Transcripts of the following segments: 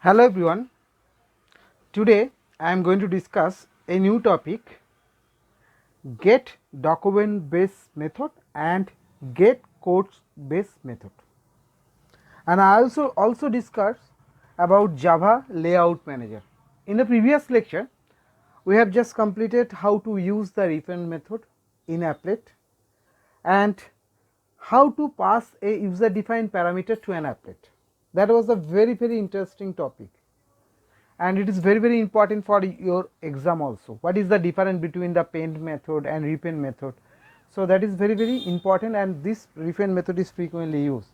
Hello everyone. Today I am going to discuss a new topic, get document based method and get codes based method. And I also discuss about Java layout manager. In the previous lecture we have just completed how to use the refine method in applet and how to pass a user defined parameter to an applet. That was a very interesting topic. And it is very important for your exam also. What is the difference between the paint method and repaint method? So that is very important, and this repaint method is frequently used.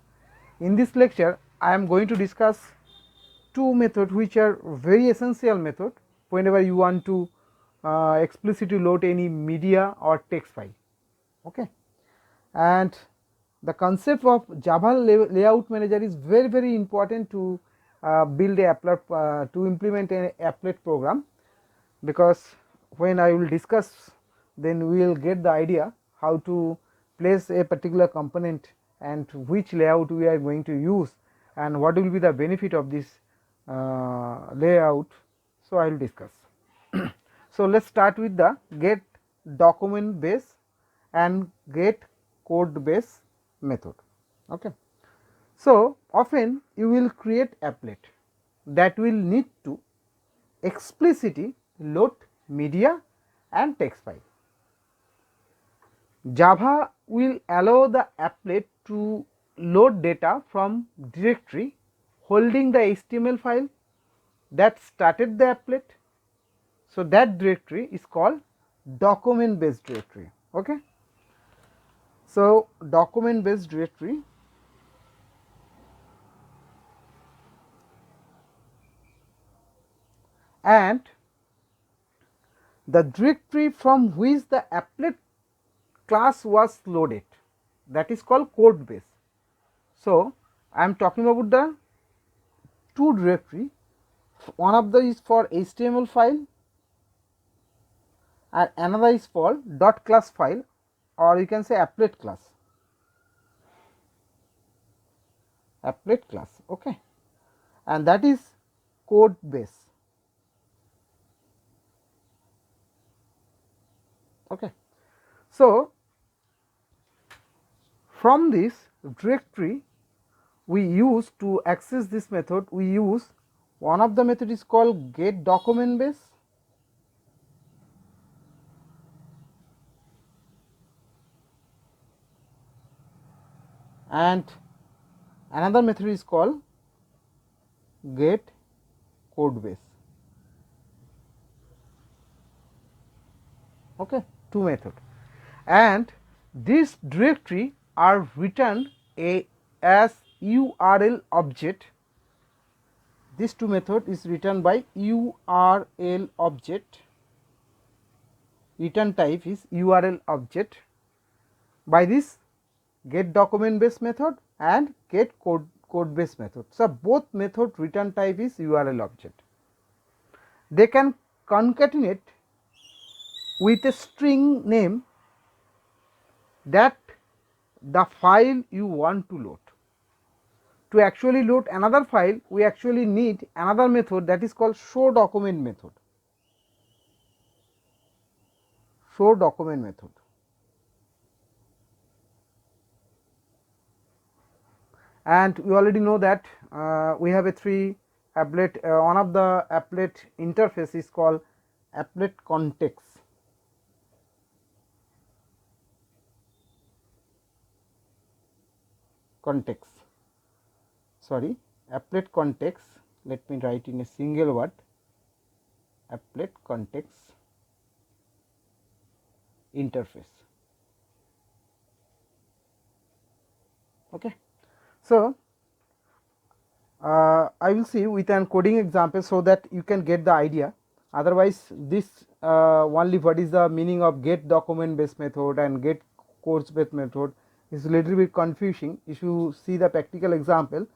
In this lecture I am going to discuss two methods which are very essential method whenever you want to explicitly load any media or text file. Okay, and the concept of Java layout manager is very important to build a applet, to implement an applet program, because when I will discuss, then we will get the idea how to place a particular component and which layout we are going to use and what will be the benefit of this layout. So I will discuss. So let us start with the get document base and get code base method. Okay. So often you will create applet that will need to explicitly load media and text file. Java will allow the applet to load data from directory holding the HTML file that started the applet. So that directory is called document based directory. Okay. So document based directory and the directory from which the applet class was loaded, that is called code base. So I am talking about the two directory, one of them is for HTML file and another is for dot class file, or you can say applet class. Applet class, okay, and that is code base. Okay. So from this directory we use to access this method, we use one of the method is called get document base and another method is called get code base. Okay, two method, and this directory are written as URL object. These two method is written by URL object. Return type is URL object by this get document base method and get code base method. So both method return type is URL object. They can concatenate with a string name that the file you want to load. To actually load another file, we actually need another method that is called show document method. Show document method. And we already know that we have a three applet, one of the applet interface is called applet context. Sorry, applet context, let me write in a single word, applet context interface. Okay. So I will see with an coding example so that you can get the idea. Otherwise this only what is the meaning of get document based method and get course based method is a little bit confusing. If you see the practical example,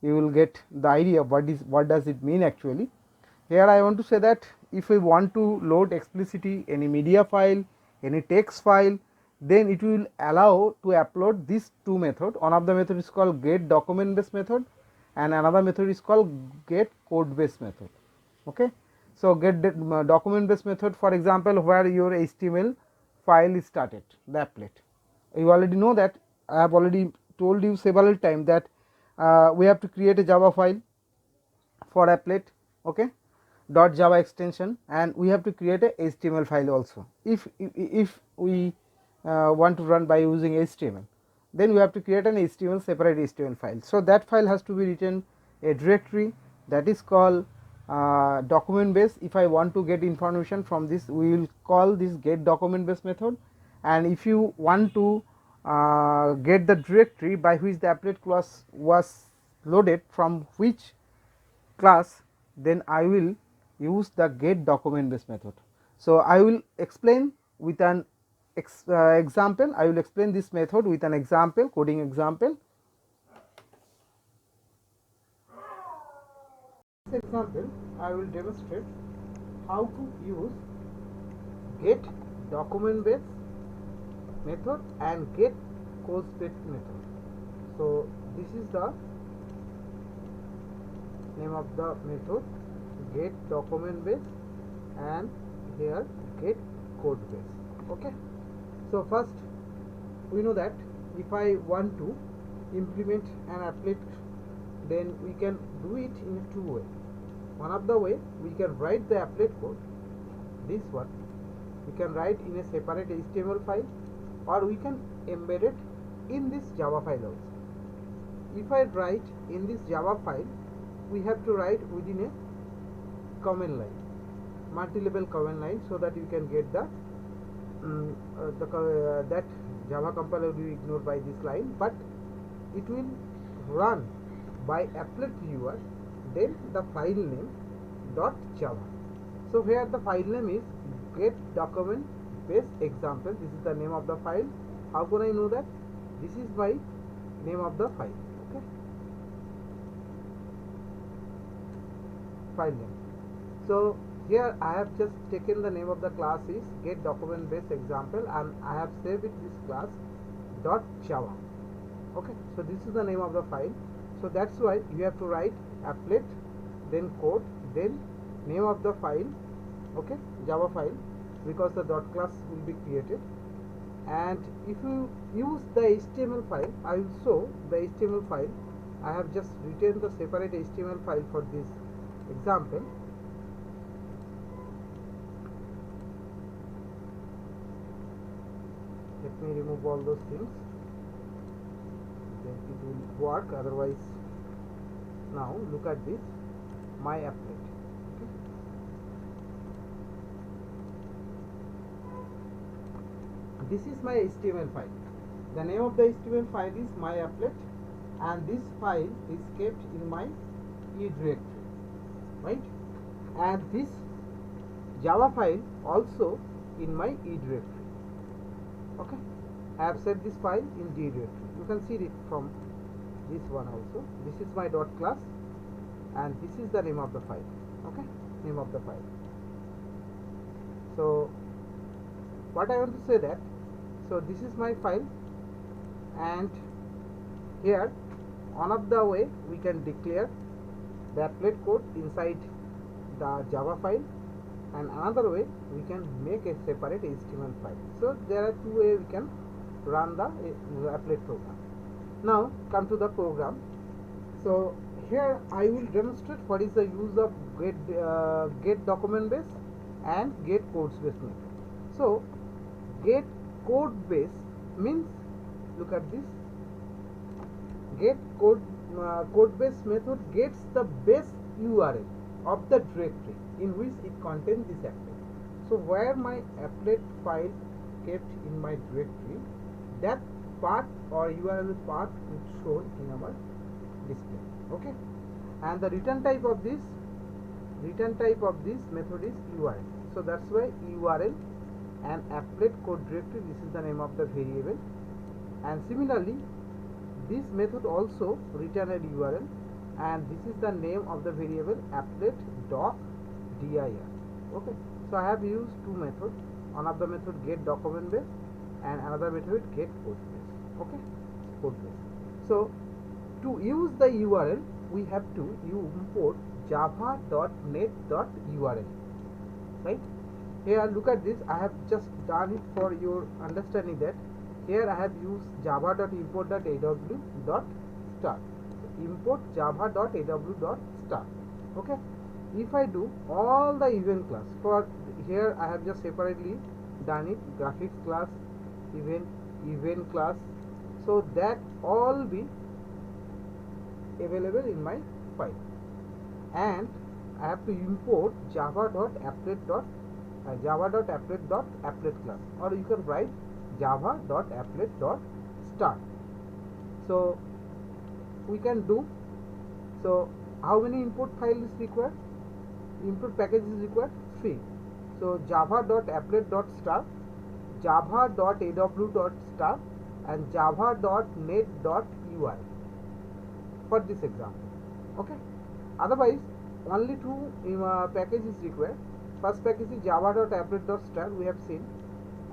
you will get the idea of what does it mean actually. Here I want to say that if we want to load explicitly any media file, any text file, then it will allow to upload these two method. One of the method is called get document based method and another method is called get code base method. Okay. So, get document based method, for example, where your HTML file is started, the applet. You already know that. I have already told you several times that we have to create a Java file for applet, okay, dot Java extension, and we have to create a HTML file also. If we want to run by using HTML, then we have to create an HTML separate HTML file. So that file has to be written a directory that is called document base. If I want to get information from this, we will call this get document base method, and if you want to get the directory by which the applet class was loaded from which class, then I will use the get document base method. So I will explain with an example. I will explain this method with an example, coding example. This example I will demonstrate how to use get document base method and get course base method. So this is the name of the method, get document base, and here get code base. Okay. So first we know that if I want to implement an applet, then we can do it in two ways. One of the way, we can write the applet code, this one we can write in a separate HTML file, or we can embed it in this Java file also. If I write in this Java file, we have to write within a command line, multi-level command line, so that you can get the that Java compiler will be ignored by this line, but it will run by applet viewer, then the file name .java. So here the file name is get document base example. This is the name of the file. How can I know that? This is my name of the file. Okay. File name. So here I have just taken the name of the class is get document base example, and I have saved it this class .java. Okay. So this is the name of the file. So that's why you have to write applet, then code, then name of the file, okay, Java file, because the dot class will be created. And if you use the HTML file, I will show the HTML file. I have just written the separate HTML file for this example. Let me remove all those things, then it will work. Otherwise, now look at this, my applet. Okay. This is my HTML file. The name of the HTML file is my applet, and this file is kept in my E directory, right? And this Java file also in my E directory. Okay, I have set this file in D directory. You can see it from this one also. This is my dot class, and this is the name of the file. Okay, name of the file. So what I want to say that, so this is my file, and here one of the way we can declare the applet code inside the Java file, and another way we can make a separate HTML file. So there are two ways we can run the applet program. Now come to the program. So here I will demonstrate what is the use of get document base and get codes base method. So get code base means, look at this, get code base method gets the base URL of the directory in which it contains this applet. So where my applet file kept in my directory, that path or URL path is shown in our display. Okay, and the return type of this method is URL. So that's why URL and applet code directory, this is the name of the variable. And similarly, this method also return a URL, and this is the name of the variable applet.dir. Okay, so I have used two methods. One of the method get document base, and another method get code base. Okay, code base. So to use the URL, we have to import java.net.url, right? Here look at this, I have just done it for your understanding that here I have used java.import.aw.start. Import java.aw.start. Okay, if I do all the event class for here, I have just separately done it, graphics class, event class, so that all be available in my file. And I have to import java.applet class, or you can write java.applet.start. So we can do, so how many input file is required? Input package is required 3. So java.applet.start, java.aw.start, and java.net.ui for this example. Okay, otherwise only two packages is required. First package is java.applet.start, we have seen,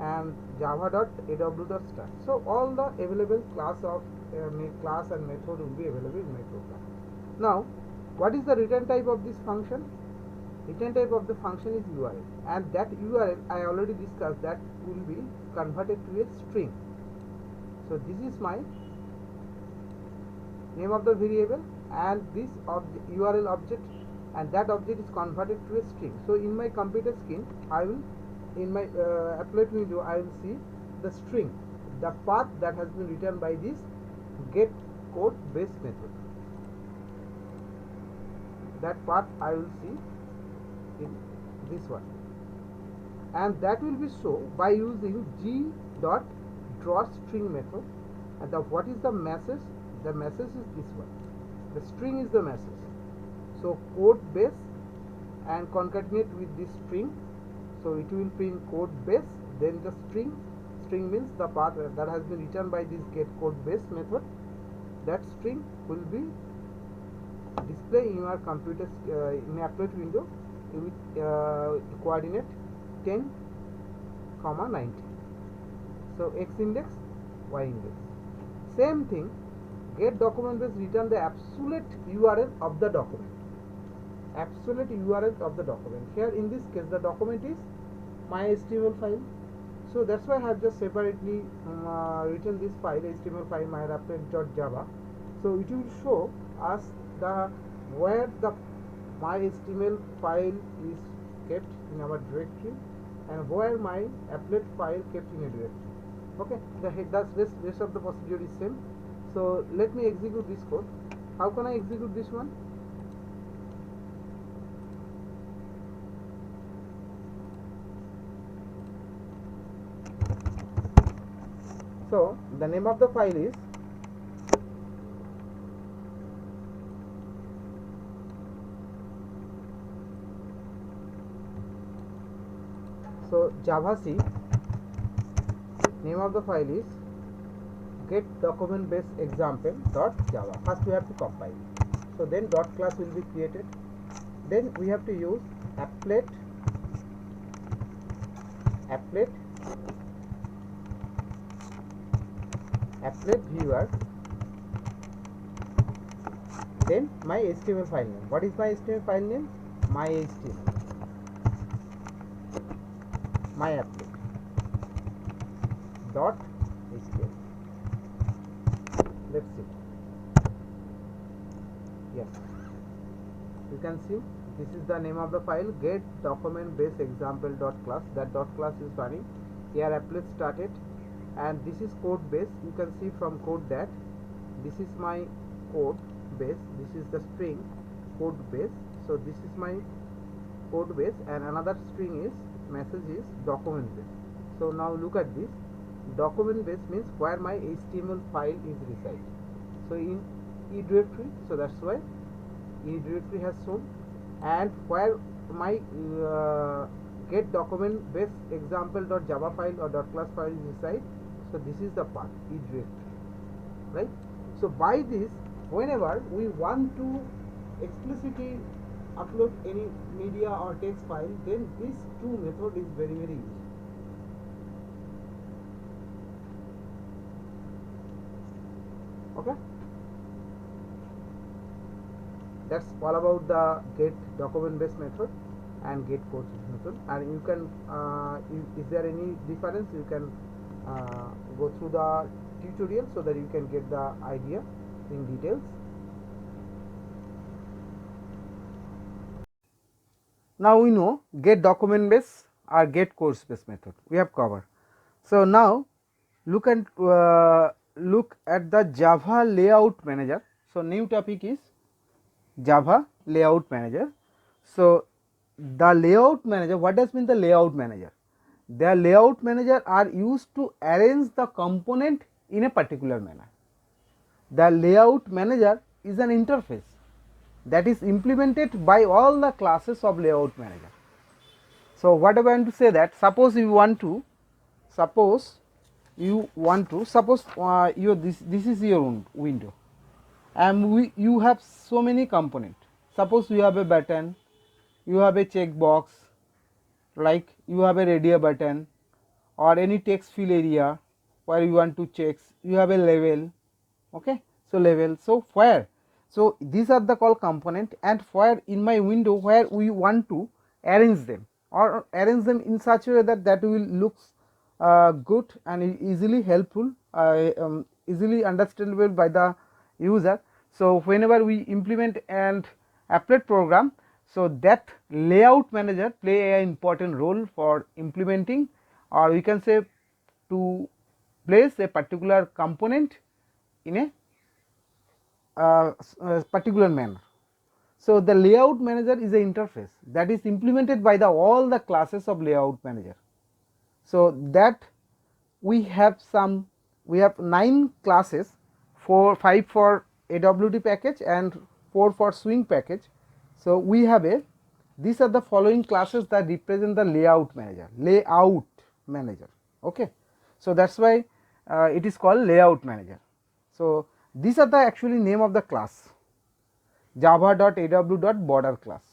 and java.aw.start. So all the available class and method will be available in my program. Now what is the return type of this function? Return type of the function is URL, and that URL I already discussed, that will be converted to a string. So this is my name of the variable, and this URL object, and that object is converted to a string. So in my computer screen, I will, in my applet window, I will see the string, the path that has been written by this get code base method. That path I will see in this one, and that will be so by using g.drawString method. And what is the message? The message is this one, the string is the message. So code base and concatenate with this string, so it will print code base, then the string means the path that has been written by this get code base method. That string will be display in your computer in applet window with coordinate 10, 90. So x index, y index. Same thing, get document base return the absolute URL of the document. Absolute URL of the document. Here in this case the document is my HTML file. So that's why I have just separately written this file, HTML file myapplet.java. So it will show us the where the my HTML file is kept in our directory and where my applet file kept in a directory. Okay, the rest of the procedure is same. So let me execute this code. How can I execute this one? So the name of the file is javac, name of the file is get document base example.java. First we have to compile. So then dot class will be created. Then we have to use applet viewer, then my HTML file name. What is my HTML file name? My HTML, my applet dot HTML. Let's see. Yes, you can see this is the name of the file, get document base example dot class. That dot class is running. Here applet started, and this is code base. You can see from code that this is my code base, this is the string code base. So this is my code base, and another string is message is document base. So now look at this, document base means where my HTML file is reside. So in E directory, so that's why E directory has shown, and where my get document base example.java file or .class file is reside. So this is the path, E directory, right? So by this, whenever we want to explicitly upload any media or text file, then this two method is very easy. Okay. that's all about the get document based method and get course method. And you can is there any difference, you can go through the tutorial so that you can get the idea in details. Now we know get document based or get course based method we have covered. So now look at the Java layout manager. So new topic is Java layout manager. So the layout manager, what does mean the layout manager? The layout manager are used to arrange the component in a particular manner. The layout manager is an interface that is implemented by all the classes of layout manager. So what I want to say that suppose you want to suppose this is your window, and you have so many components. Suppose you have a button, you have a checkbox, like you have a radio button or any text field area where you want to check, you have a level, okay. So level, so where, so these are the called component, and where in my window where we want to arrange them or arrange them in such a way that will looks good and easily helpful, easily understandable by the user. So whenever we implement and applet program, so that layout manager play an important role for implementing, or we can say to place a particular component in a particular manner. So the layout manager is an interface that is implemented by all the classes of layout manager. So that we have 9 classes, 5 for AWT package and 4 for swing package. So we have these are the following classes that represent the layout manager, okay. So that's why it is called layout manager. So these are the actually name of the class: java.aw.border class,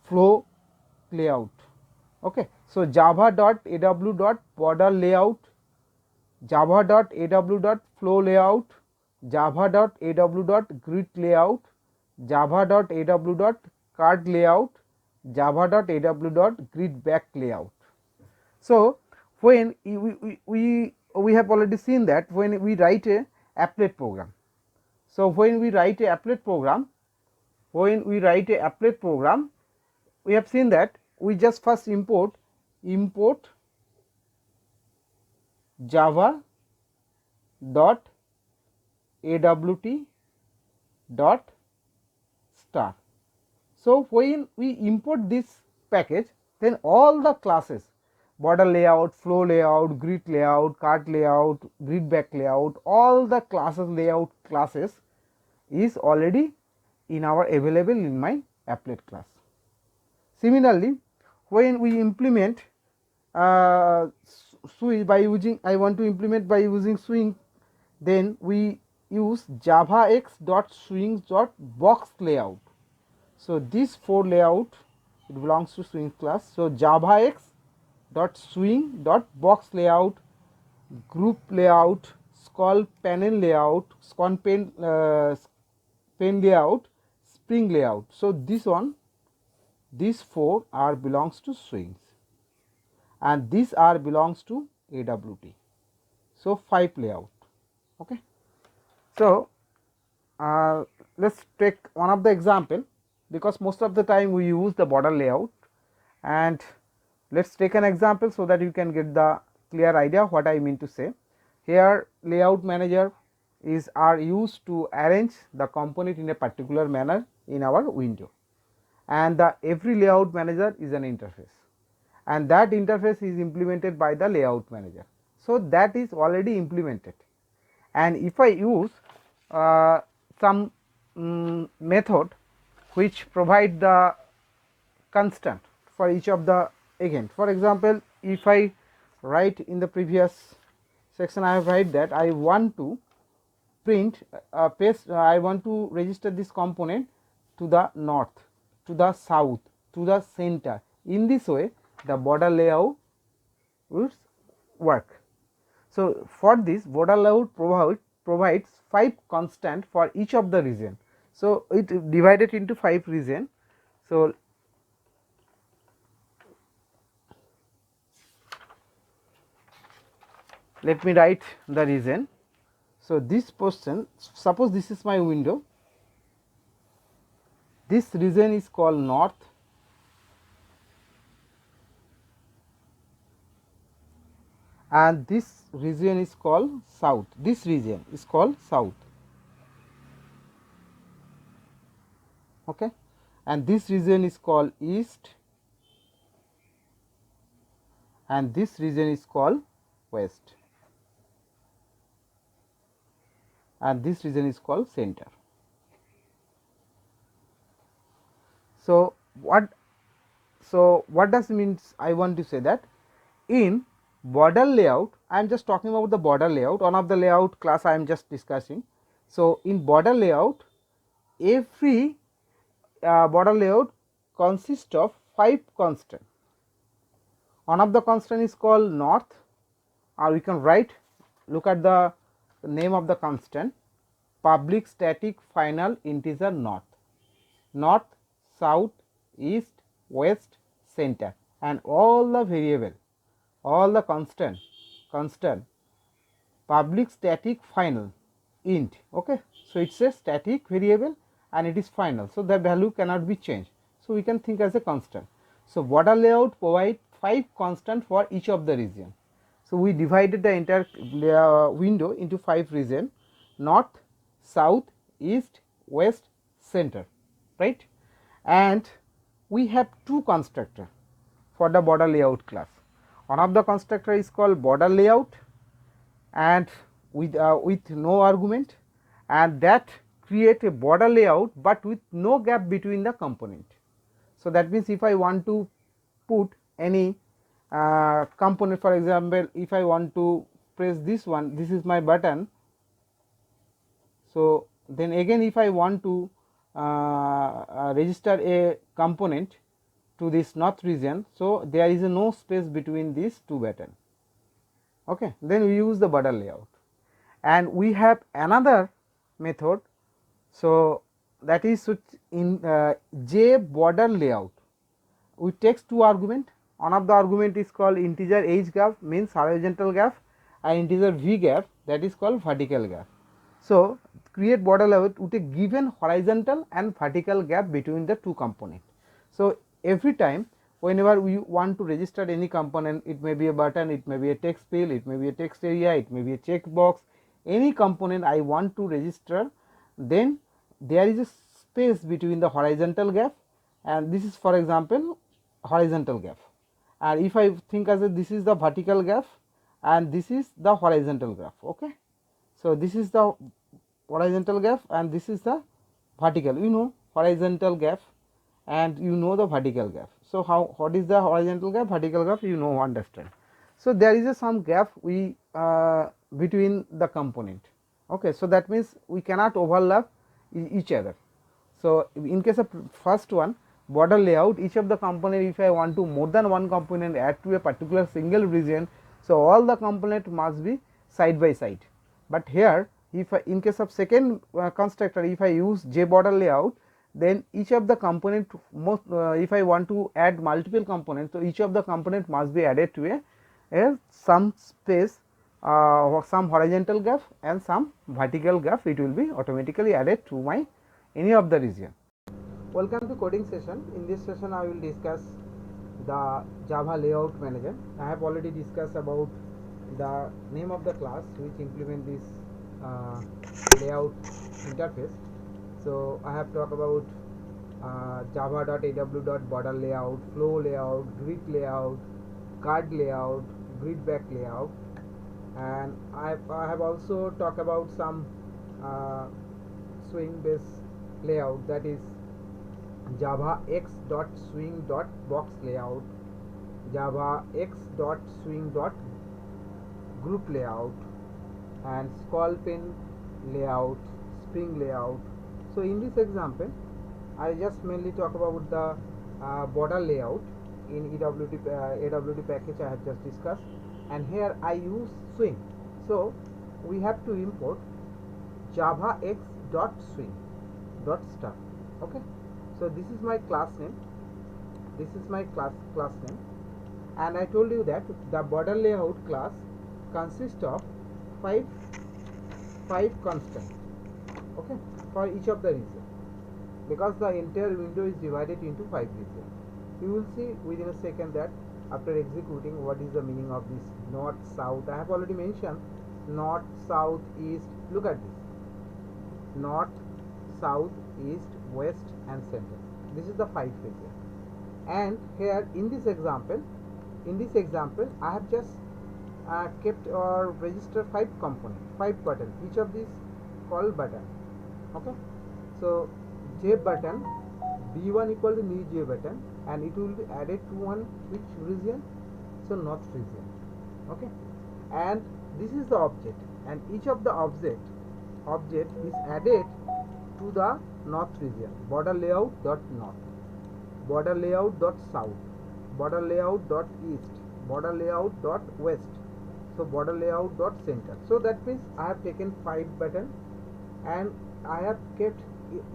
flow layout, okay. So java.aw.border layout, java.aw.flow layout, java.aw.grid layout, java.aw.card layout, java.aw.grid back layout. So when we have already seen that when we write a applet program, so when we write a applet program, we have seen that we just first import java dot awt dot star. So when we import this package, then all the classes, border layout, flow layout, grid layout, cart layout, grid back layout, all the classes layout classes is already in our available in my applet class. Similarly, when we implement swing by using, I want to implement by using swing, then we use javax.swing.box layout. So this 4 layout, it belongs to swing class. So javax.swing.box layout, group layout, scroll panel layout, pen layout, spring layout. So these 4 are belongs to swings, and these are belongs to AWT. So 5 layout, okay. So let's take one of the example, because most of the time we use the border layout, and let's take an example so that you can get the clear idea what I mean to say. Here layout manager are used to arrange the component in a particular manner in our window, and every layout manager is an interface, and that interface is implemented by the layout manager. So that is already implemented, and if I use some method which provide the constant for each of the agent. For example, if I write in the previous section, I have write that I want to print I want to register this component to the north, to the south, to the center. In this way the border layout will work. So for this border layout provides 5 constant for each of the region. So it divided into 5 region. So let me write the region. So this portion, suppose this is my window, this region is called north, and this region is called south. This region is called south, okay, and this region is called east, and this region is called west, and this region is called center. So what does means? I want to say that in border layout, I am just talking about the border layout, one of the layout class I am just discussing. So in border layout, every border layout consists of 5 constants. One of the constant is called north, or we can write, look at the name of the constant, public static final integer north. North, south, east, west, center, and all the variable, all the constant public static final int, okay. So it's a static variable and it is final, so the value cannot be changed, so we can think as a constant. So border layout provide 5 constant for each of the region. So we divided the entire window into 5 region: north, south, east, west, center, right. And we have 2 constructor for the border layout class. One of the constructor is called border layout, and with no argument, and that create a border layout but with no gap between the component. So that means if I want to put any component, for example, if I want to press this one, this is my button. So then again if I want to register a component to this north region, so there is no space between these 2 buttons, okay. Then we use the border layout, and we have another method. So that is in J border layout, we takes 2 argument. One of the argument is called integer h gap, means horizontal gap, and integer v gap, that is called vertical gap. So create border layout with a given horizontal and vertical gap between the 2 components. So every time whenever we want to register any component, it may be a button, it may be a text field, it may be a text area, it may be a checkbox, any component I want to register, then there is a space between the horizontal gap, and this is for example horizontal gap, and if I think as a this is the vertical gap and this is the horizontal gap, okay. So this is the horizontal gap and this is the vertical, you know horizontal gap and you know the vertical gap. So how, what is the horizontal gap, vertical gap, you know, understand. So there is a some gap we between the component, okay. So that means we cannot overlap each other. So in case of first one, border layout, each of the component, if I want to more than one component add to a particular single region, so all the component must be side by side. But here if I, in case of second constructor, if I use J border layout, then each of the component most if I want to add multiple components, so each of the component must be added to a some space, some horizontal gap and some vertical gap, it will be automatically added to my any of the region. Welcome to coding session. In this session I will discuss the Java layout manager. I have already discussed about the name of the class which implement this layout interface. So I have talked about java.aw.border layout, flow layout, grid layout, card layout, grid back layout, and I have also talked about some swing based layout, that is java x.swing.box layout, java x.swing.group layout, and scroll pin layout, spring layout. So in this example I just mainly talk about the border layout in AWT package I have just discussed, and here I use swing. So we have to import java x.swing. dot start. Okay, so this is my class name, this is my class name, and I told you that the border layout class consists of five constants. Okay, for each of the region, because the entire window is divided into 5 regions. You will see within a second that after executing what is the meaning of this north, south. I have already mentioned north, south, east. Look at this: north, south, east, west, and center. This is the 5 regions. And here in this example, I have just kept or registered 5 components, 5 buttons. Each of these called button. Okay, so J button, B1 equal to new J button, and it will be added to one which region? So north region. Okay, and this is the object, and each of the object is added to the north region. Border layout dot north, border layout dot south, border layout dot east, border layout dot west, so border layout dot center. So that means I have taken 5 buttons, and I have kept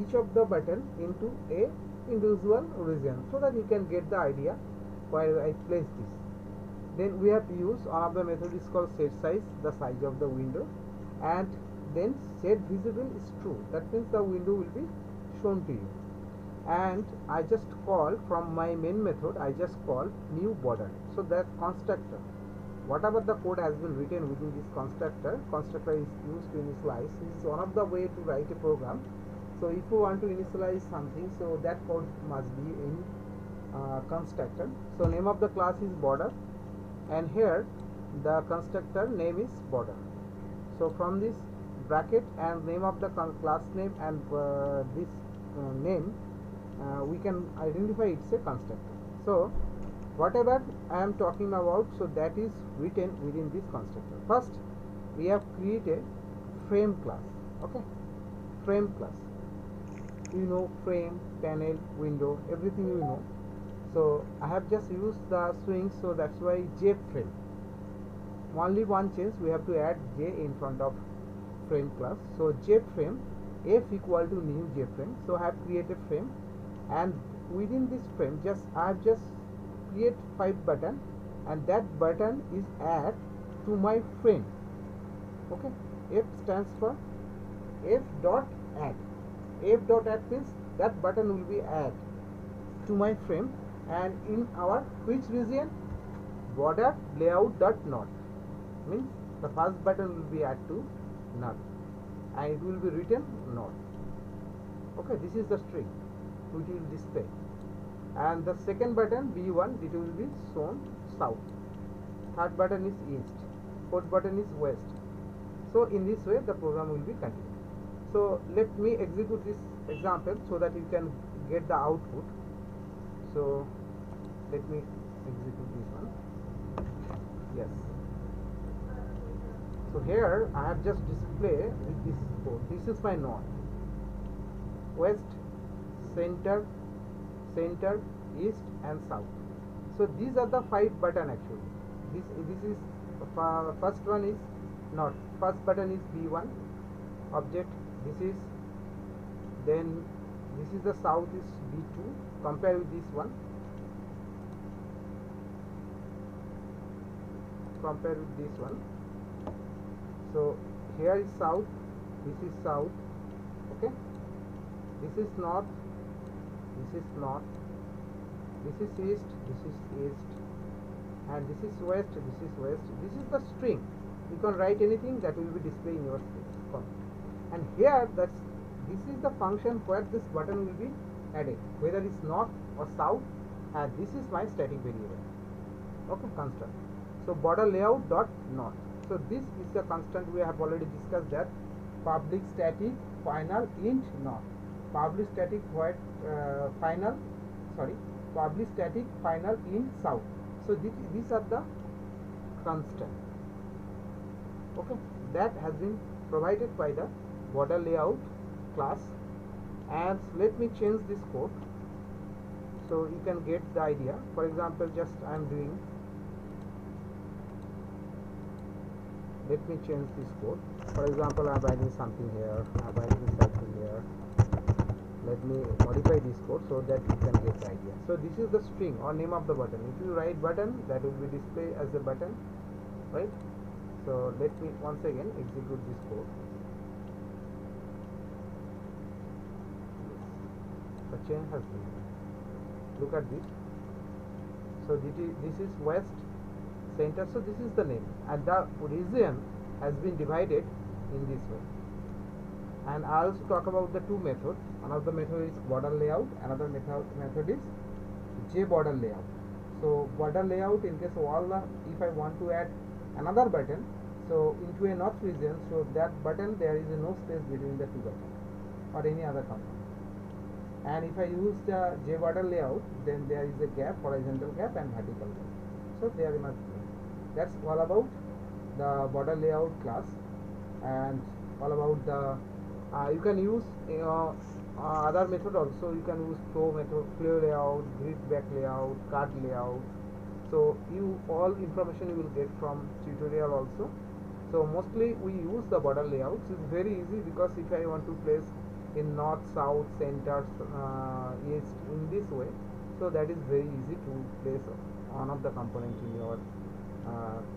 each of the button into a individual region, so that you can get the idea where I place this. Then we have used one of the method is called set size, the size of the window, and then set visible is true. That means the window will be shown to you. And I just call from my main method, I just call new border. So that constructor, whatever the code has been written within this constructor is used to initialize. This is one of the way to write a program. So if you want to initialize something, so that code must be in constructor. So name of the class is border, and here the constructor name is border. So from this bracket and name of the class name and this name, we can identify it's a constructor. So whatever I am talking about, so that is written within this constructor. First we have created frame class. Okay, frame class, you know, frame, panel, window, everything you know. So I have just used the swing, so that's why J frame. Only one change, we have to add J in front of frame class. So J frame, F equal to new J frame. So I have created frame, and within this frame I have just create 5 button, and that button is add to my frame. Okay, F stands for F dot add. F dot add means that button will be add to my frame, and in our which region? Border layout dot north, means the first button will be add to north, and it will be written north. Okay, this is the string which will display, and the second button B1, it will be shown south, third button is east, fourth button is west. So in this way the program will be continued. So let me execute this example so that you can get the output. So let me execute this one. Yes. So here I have just displayed with this code. This is my north, west, center, east, and south. So these are the 5 button actually. This is first one is north. First button is B1 object. This is, then this is the south is B2. Compare with this one. Compare with this one. So here is south. This is south. Okay. This is north. This is north. This is east. This is east. And this is west. This is west. This is the string. You can write anything that will be displayed in your screen. And here this is the function where this button will be added, whether it's north or south, and this is my static variable. Okay, constant. So border layout dot north. So this is the constant we have already discussed, that public static final int north, public static void public static final int south. So these are the constant. Okay, that has been provided by the border layout class. And let me change this code so you can get the idea. For example, just I am doing, let me change this code. For example, I am writing something here, I am writing something here. let me modify this code so that you can get the idea. So this is the string or name of the button. If you write button, that will be displayed as a button, right? So let me once again execute this code. The change has been made. Look at this. So this is west, center. So this is the name, and the region has been divided in this way. And I also talk about the two methods. One of the method is border layout, another method is J border layout. So border layout, in case of all the, if I want to add another button, so into a north region, so that button there is no space between the two buttons or any other component. And if I use the J border layout, then there is a gap, horizontal gap and vertical gap. So there must be. That's all about the border layout class, and all about the you can use other method also. You can use flow method, flow layout, grid back layout, card layout. So you all information you will get from tutorial also. So mostly we use the border layouts. It's very easy because if I want to place in north, south, center, east in this way, so that is very easy to place one of the component in your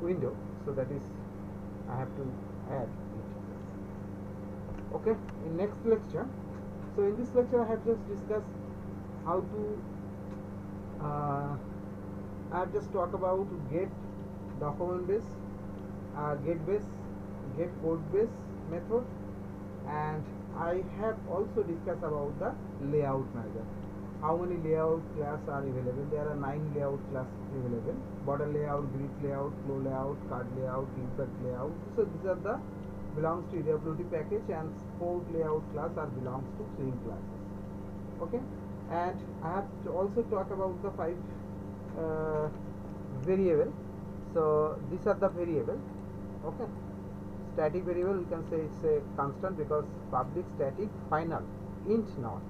window. So that is I have to add it. Okay, in next lecture, so in this lecture I have just discussed how to I have just talked about get document base, get code base method, and I have also discussed about the layout manager. How many layout class are available? There are 9 layout class available: border layout, grid layout, flow layout, card layout, impact layout. So these are the belongs to EWT package, and 4 layout class are belongs to swing classes. Okay, and I have to also talk about the 5 variable. So these are the variable. Okay, static variable, we can say it's a constant because public, static, final, int, north.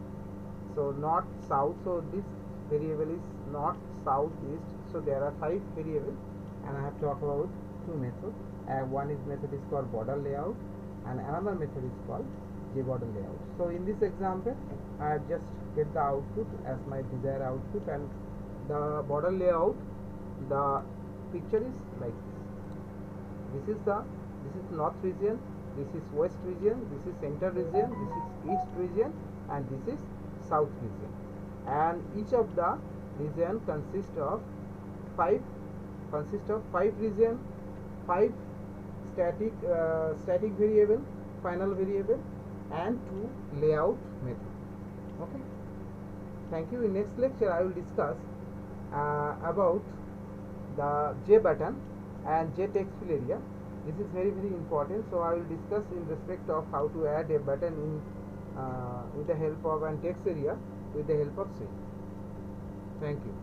So north, south, so this variable is north, south, east. So there are 5 variables, and I have talked about 2 methods. One is method is called border layout, and another method is called J border layout. So in this example, I have just get the output as my desired output, and the border layout, the picture is like this. This is north region, this is west region, this is center region, this is east region, and this is south region. And each of the region consists of 5 region, 5 static variable, final variable, and 2 layout method. Okay. Thank you. In next lecture, I will discuss about the J button and J text fill area. This is very important. So I will discuss in respect of how to add a button in with the help of and text area with the help of swing. Thank you.